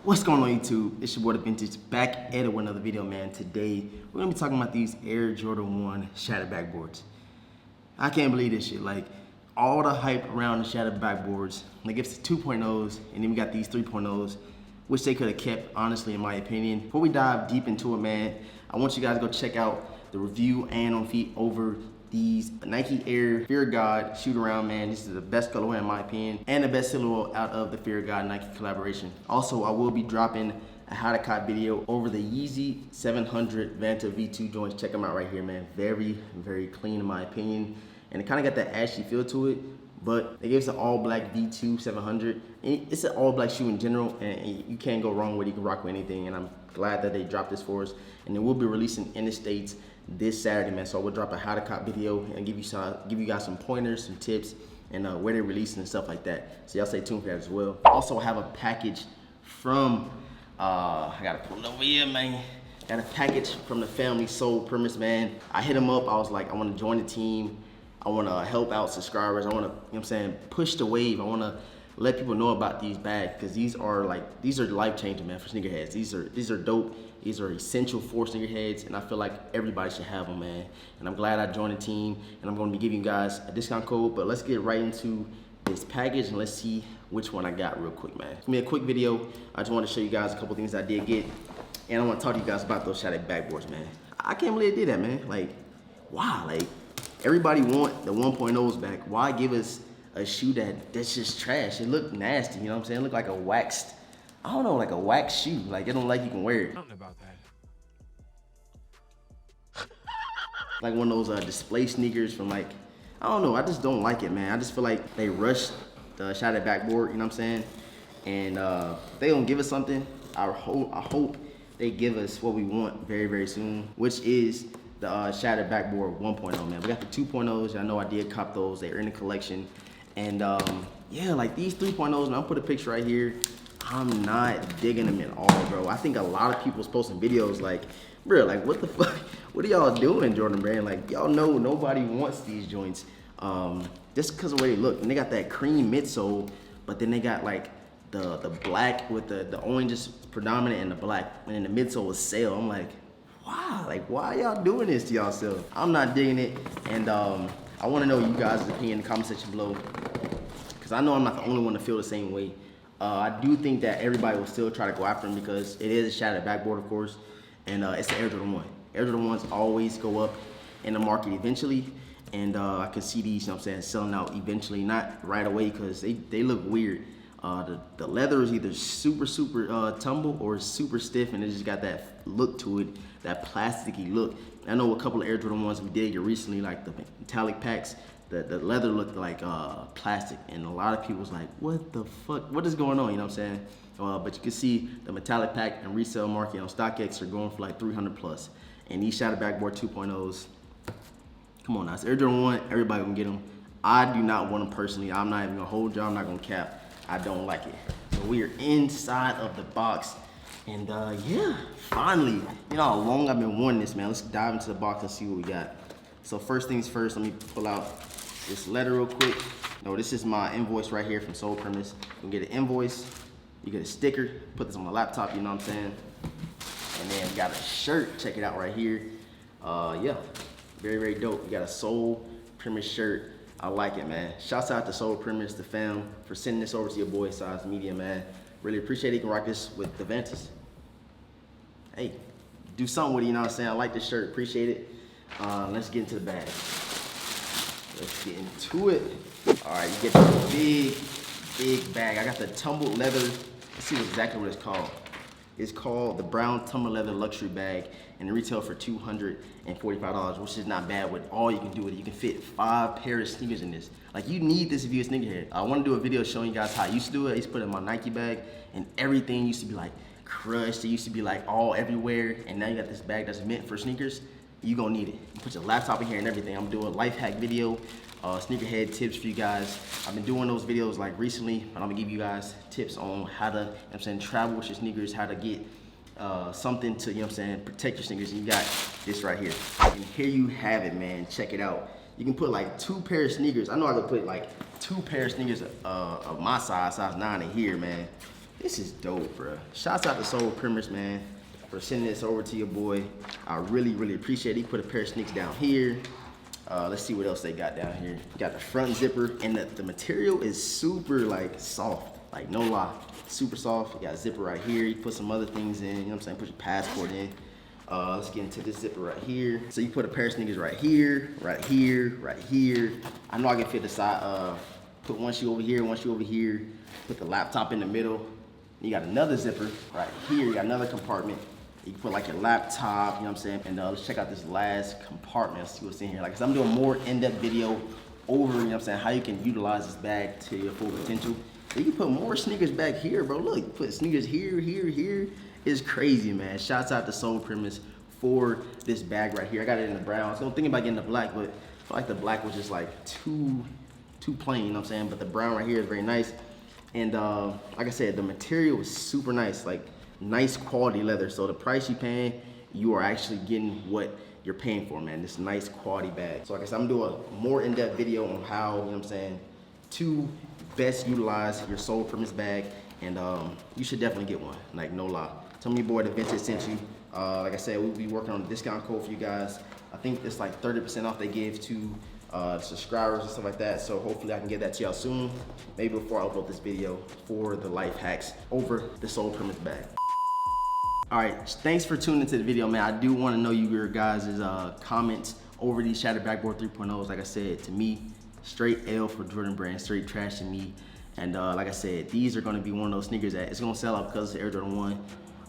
What's going on YouTube? It's your boy The Vintage back at it with another video, man. Today we're gonna be talking about these Air Jordan 1 shattered backboards. I can't believe this shit. Like all the hype around the shattered backboards, like it's the 2.0s, and then we got these 3.0s, which they could have kept, honestly, in my opinion. Before we dive deep into it, man, I want you guys to go check out the review and on feet over these Nike Air Fear God shoot around, man. This is the best colorway in my opinion, and the best silhouette out of the Fear God Nike collaboration. Also, I will be dropping a how to cop video over the Yeezy 700 Vanta V2 joints. Check them out right here, man. Very, very clean in my opinion. And it kind of got that ashy feel to it, but they gave us an all black V2 700. And it's an all black shoe in general, and you can't go wrong with it. You can rock with anything, and I'm glad that they dropped this for us. And then we'll be releasing in the States this Saturday, man. So I will drop a how to cop video and give you guys some pointers, some tips, and where they're releasing and stuff like that. So y'all stay tuned for that as well. Also, I have a package from I gotta pull it over here, man. Got a package from the family Soul Premise, man. I hit them up. I was like, I want to join the team. I want to help out subscribers. I want to, you know what I'm saying, push the wave. I want to let people know about these bags, because these are life changing, man, for sneakerheads. These are dope. These are essential for sneakerheads, and I feel like everybody should have them, man. And I'm glad I joined the team, and I'm going to be giving you guys a discount code. But let's get right into this package and let's see which one I got real quick, man. It's gonna be a quick video. I just want to show you guys a couple things I did get, and I want to talk to you guys about those shattered backboards, man. I can't believe they did that, man. Like, wow, like everybody want the 1.0s back. Why give us a shoe that's just trash? It looked nasty, you know what I'm saying? It looked like a waxed, I don't know, like a wax shoe. Like, it don't like you can wear it. Something about that. Like one of those display sneakers from, like, I don't know, I just don't like it, man. I just feel like they rushed the shattered backboard, you know what I'm saying? And they gonna give us something. I hope they give us what we want very, very soon, which is the shattered backboard 1.0, man. We got the 2.0s. I know I did cop those. They're in the collection. And yeah, like these 3.0s, and I'll put a picture right here. I'm not digging them at all, bro. I think a lot of people's posting videos like, bro, like what the fuck? What are y'all doing, Jordan Brand? Like, y'all know nobody wants these joints. Just because of the way they look. And they got that cream midsole, but then they got like the black with the orange is predominant and the black, and then the midsole is sail. I'm like, wow, like why y'all doing this to y'allself? I'm not digging it, and I want to know you guys' opinion in the comment section below, because I know I'm not the only one to feel the same way. I do think that everybody will still try to go after them because it is a shattered backboard, of course, and it's the Air Jordan 1. Air Jordan 1s always go up in the market eventually, and I can see these, you know what I'm saying, selling out eventually, not right away, because they look weird. The leather is either super tumble or super stiff, and it just got that look to it, that plasticky look. I know a couple of Air Jordan 1s we did get recently, like the metallic packs, the leather looked like plastic, and a lot of people's like, what the fuck, what is going on, you know what I'm saying? But you can see the metallic pack and resale market on StockX are going for like 300 plus, and these shattered backboard 2.0s, come on now, it's Air Jordan 1, everybody gonna get them. I do not want them personally. I'm not even gonna hold y'all, I'm not gonna cap. I don't like it. So we are inside of the box, and yeah, finally, you know how long I've been wanting this, man. Let's dive into the box and see what we got. So first things first, let me pull out this letter real quick. No, this is my invoice right here from Soul Premise. You get an invoice, you get a sticker, put this on my laptop, you know what I'm saying? And then we got a shirt, check it out right here. Yeah, very, very dope. We got a Soul Premise shirt. I like it, man. Shouts out to Soul Premise, the fam, for sending this over to your boy Size Media, man. Really appreciate it. You can rock this with the Ventus. Hey, do something with it, you know what I'm saying? I like this shirt, appreciate it. Let's get into the bag. Let's get into it. All right, you get the big bag. I got the tumbled leather. Let's see exactly what it's called. It's called the brown tumbled leather luxury bag, and it retails for $245, which is not bad with all you can do with it. You can fit 5 pairs of sneakers in this. Like, you need this if you're a sneakerhead. I want to do a video showing you guys how I used to do it. I used to put it in my Nike bag, and everything used to be like crushed. It used to be like all everywhere, and now you got this bag that's meant for sneakers. You're gonna need it. You put your laptop in here and everything. I'm doing a life hack video, sneakerhead tips for you guys. I've been doing those videos like recently, but I'm gonna give you guys tips on how to, you know what I'm saying, travel with your sneakers, how to get something to, you know what I'm saying, protect your sneakers. And you got this right here. And here you have it, man. Check it out. You can put like 2 pairs of sneakers. I know I could put like 2 pairs of sneakers of my size 9 in here, man. This is dope, bro. Shouts out to Soul Primers, man, for sending this over to your boy. I really, really appreciate it. He put a pair of sneaks down here. Let's see what else they got down here. You got the front zipper, and the material is super like soft, like no lie, super soft. You got a zipper right here. You put some other things in, you know what I'm saying? Put your passport in. Let's get into this zipper right here. So you put a pair of sneakers right here, right here, right here. I know I can fit the side, put one shoe over here, one shoe over here. Put the laptop in the middle. You got another zipper right here. You got another compartment. You can put like your laptop, you know what I'm saying? And let's check out this last compartment. Let's see what's in here. Like, 'cause I'm doing more in-depth video over, you know what I'm saying, how you can utilize this bag to your full potential. You can put more sneakers back here, bro. Look, you put sneakers here, here, here. It's crazy, man. Shouts out to Soul Primers for this bag right here. I got it in the brown. I was thinking about getting the black, but I feel like the black was just like too plain, you know what I'm saying? But the brown right here is very nice. And like I said, the material is super nice, like nice quality leather. So the price you're paying, you are actually getting what you're paying for, man. This nice quality bag. So like I said, I'm doing a more in-depth video on how, you know what I'm saying, to best utilize your Soul Primers bag. And you should definitely get one, like no lie. Tell me your boy the Vintage sent you. Like I said, we'll be working on a discount code for you guys. I think it's like 30% off they give to subscribers and stuff like that. So hopefully I can get that to y'all soon. Maybe before I upload this video for the life hacks over the Soul Primers bag. All right, thanks for tuning into the video, man. I do want to know your guys' comments over these Shattered Backboard 3.0s. Like I said, to me, straight L for Jordan Brand, straight trash to me. And like I said, these are going to be one of those sneakers that it's going to sell out because it's Air Jordan 1.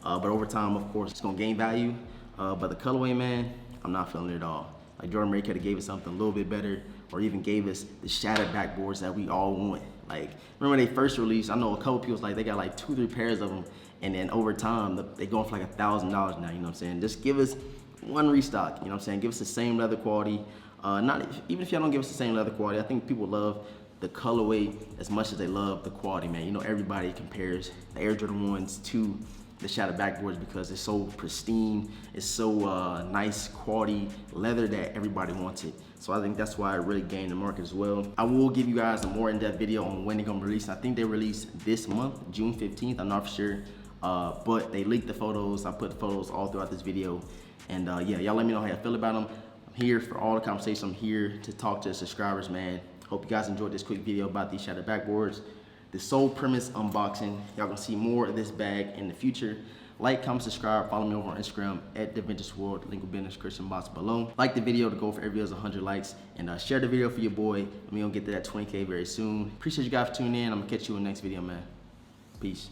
But over time, of course, it's going to gain value. But the colorway, man, I'm not feeling it at all. Like Jordan Brand could have gave us something a little bit better, or even gave us the Shattered Backboards that we all want. Like, remember when they first released, I know a couple people was like, they got like 2 or 3 pairs of them. And then over time, they going for like $1,000 now, you know what I'm saying? Just give us one restock, you know what I'm saying? Give us the same leather quality. Even if y'all don't give us the same leather quality, I think people love the colorway as much as they love the quality, man. You know, everybody compares the Air Jordan 1s to the Shattered Backboards because it's so pristine, it's so nice quality leather that everybody wants it. So I think that's why it really gained the market as well. I will give you guys a more in-depth video on when they're gonna release. I think they release this month, June 15th, I'm not for sure. But they leaked the photos. I put the photos all throughout this video. And yeah, y'all let me know how you feel about them. I'm here for all the conversation. I'm here to talk to the subscribers, man. Hope you guys enjoyed this quick video about these Shattered Backboards. The Soul Primers unboxing. Y'all gonna see more of this bag in the future. Like, comment, subscribe, follow me over on Instagram at The Vintage World. Link will be in the description box below. Like the video to go for every video 100 likes. And share the video for your boy. And we gonna get to that 20K very soon. Appreciate you guys for tuning in. I'm gonna catch you in the next video, man. Peace.